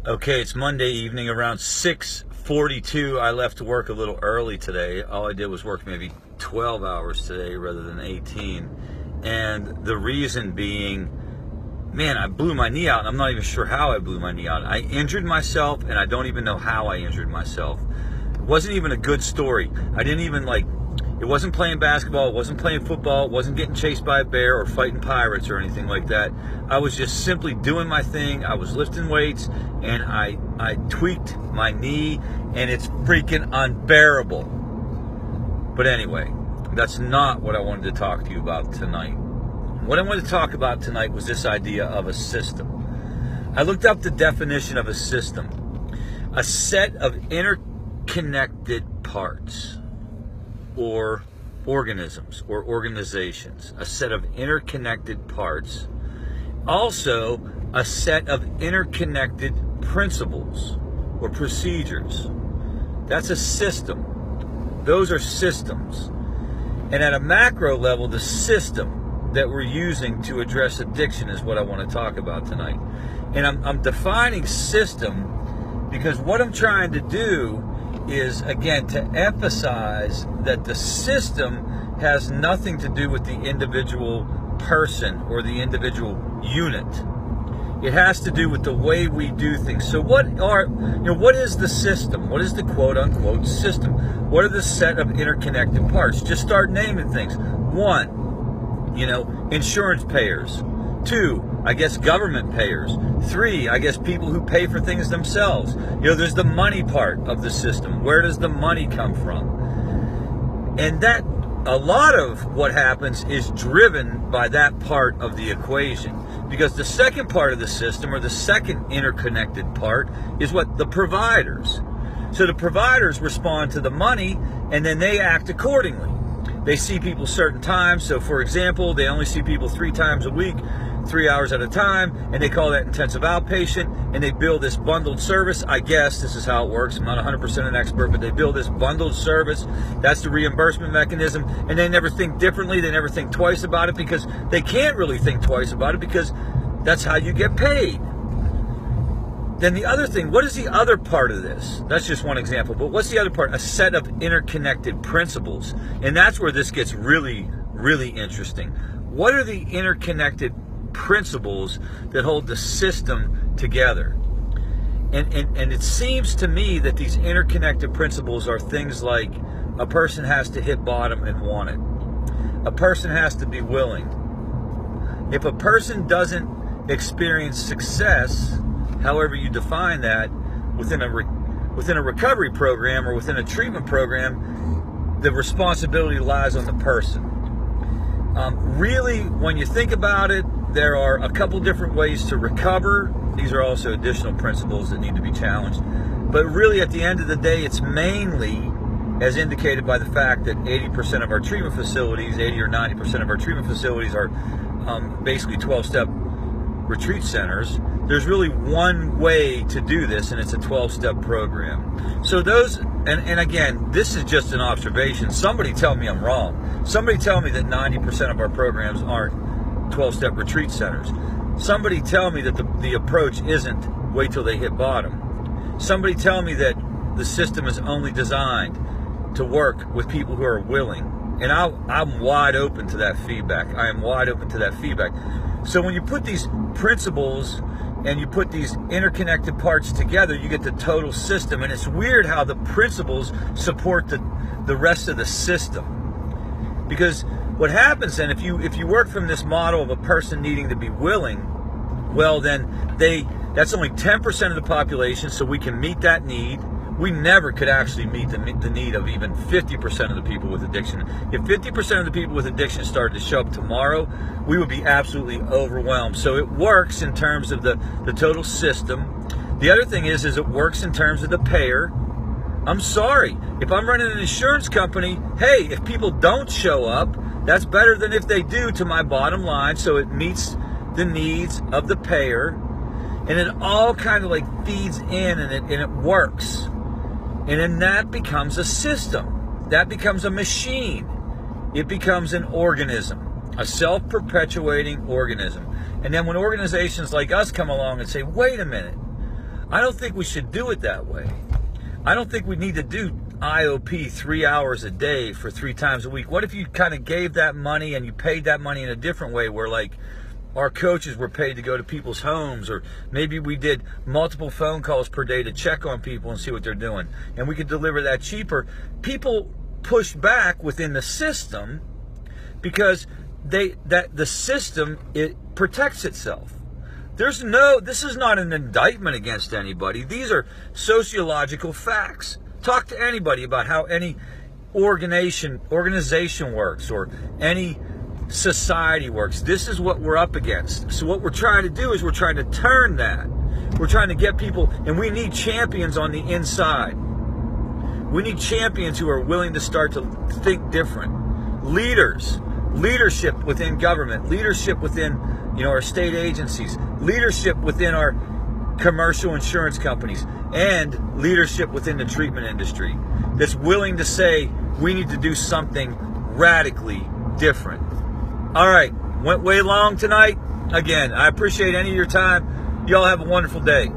Okay, it's Monday evening around 6:42. I left work a little early today. All I did was work maybe 12 hours today rather than 18. And the reason being, man, I blew my knee out, and I'm not even sure how I blew my knee out. I injured myself, and I don't even know how I injured myself. It wasn't even a good story. I didn't even it wasn't playing basketball, it wasn't playing football, it wasn't getting chased by a bear or fighting pirates or anything like that. I was just simply doing my thing. I was lifting weights, and I tweaked my knee, and it's freaking unbearable. But anyway, that's not what I wanted to talk to you about tonight. What I wanted to talk about tonight was this idea of a system. I looked up the definition of a system: a set of interconnected parts, or organisms or organizations, a set of interconnected parts. Also, a set of interconnected principles or procedures. That's a system. Those are systems. And at a macro level, the system that we're using to address addiction is what I want to talk about tonight. And I'm defining system because what I'm trying to do is, again, to emphasize that the system has nothing to do with the individual person or the individual unit. It has to do with the way we do things. So what is the system? What is the quote unquote system? What are the set of interconnected parts? Just start naming things. 1, insurance payers. 2, I guess government payers. 3, I guess people who pay for things themselves. There's the money part of the system. Where does the money come from? And that, a lot of what happens is driven by that part of the equation. Because the second part of the system, or the second interconnected part, is what? The providers. So the providers respond to the money, and then they act accordingly. They see people certain times. So for example, they only see people 3 times a week, 3 hours at a time, and they call that intensive outpatient, and they bill this bundled service. I guess this is how it works. I'm not 100% an expert, but they bill this bundled service. That's the reimbursement mechanism, and they never think differently. They never think twice about it, because they can't really think twice about it, because that's how you get paid. Then the other thing, what is the other part of this? That's just one example, but what's the other part? A set of interconnected principles. And that's where this gets really, really interesting. What are the interconnected principles that hold the system together? And it seems to me that these interconnected principles are things like a person has to hit bottom and want it. A person has to be willing. If a person doesn't experience success, however you define that, within a recovery program or within a treatment program, the responsibility lies on the person. Really, when you think about it, there are a couple different ways to recover. These are also additional principles that need to be challenged. But really, at the end of the day, it's mainly, as indicated by the fact that 80% of our treatment facilities, 80 or 90% of our treatment facilities are basically 12-step retreat centers. There's really one way to do this, and it's a 12-step program. So those, and again, this is just an observation. Somebody tell me I'm wrong. Somebody tell me that 90% of our programs aren't 12-step retreat centers. Somebody tell me that the approach isn't wait till they hit bottom. Somebody tell me that the system is only designed to work with people who are willing. And I'm wide open to that feedback. I am wide open to that feedback. So when you put these principles and you put these interconnected parts together, you get the total system. And it's weird how the principles support the rest of the system. Because what happens then, if you work from this model of a person needing to be willing, well then that's only 10% of the population, so we can meet that need. We never could actually meet the need of even 50% of the people with addiction. If 50% of the people with addiction started to show up tomorrow, we would be absolutely overwhelmed. So it works in terms of the total system. The other thing is it works in terms of the payer. I'm sorry, if I'm running an insurance company, hey, if people don't show up, that's better than if they do to my bottom line. So it meets the needs of the payer, and it all kind of feeds in, and it works. And then that becomes a system. That becomes a machine. It becomes an organism, a self-perpetuating organism. And then when organizations like us come along and say, wait a minute, I don't think we should do it that way. I don't think we need to do IOP 3 hours a day for 3 times a week. What if you kind of gave that money and you paid that money in a different way, where like our coaches were paid to go to people's homes, or maybe we did multiple phone calls per day to check on people and see what they're doing, and we could deliver that cheaper. People push back within the system because the system, it protects itself. This is not an indictment against anybody. These are sociological facts. Talk to anybody about how any organization works, or any society works. This is what we're up against. So what we're trying to do is we're trying to turn that. We're trying to get people, and we need champions on the inside. We need champions who are willing to start to think different. Leadership within government, leadership within, our state agencies, leadership within our commercial insurance companies, and leadership within the treatment industry that's willing to say we need to do something radically different. All right, went way long tonight. Again, I appreciate any of your time. Y'all have a wonderful day.